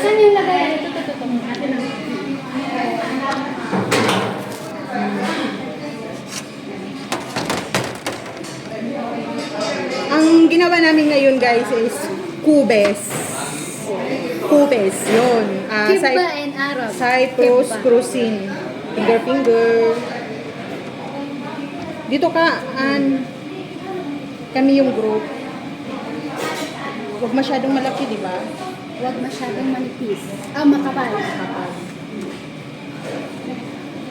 Saan yung lagay? Ito. Atin na. Ang ginawa namin ngayon guys is kubes. Kubes, yun. Kiba and Arab. Cyprus Kiba. cruising. Finger. Dito ka, kami yung group. Huwag masyadong malaki, di ba? Huwag masyadong manipis. Makapal.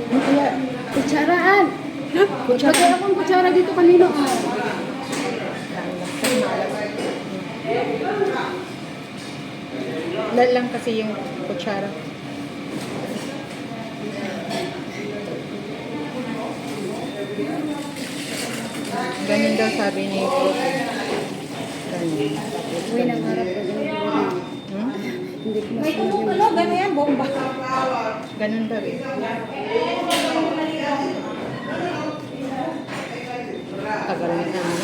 Ano kaya? Kutsaraan. Kutsara. Lagay akong kutsara dito kanino. Lang kasi yung kutsara. Ganun daw sabi ni Prof. Ganun. Uy, nang harap ko. Hmm? Hindi ko May masunod tutok yung... ano, gano'n yan, bomba. Ganun daw eh. Tagal na naman.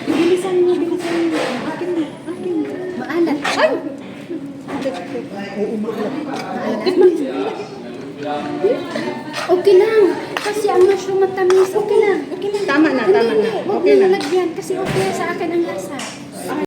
Bilisan mo. Akin. Maalat. Ay! Oo, maalat. Okay lang. Kasi ang mushroom matamis. Okay lang. Tama na. Hindi. Huwag Okay mo na. nalagyan. Kasi okay sa akin ang lasa.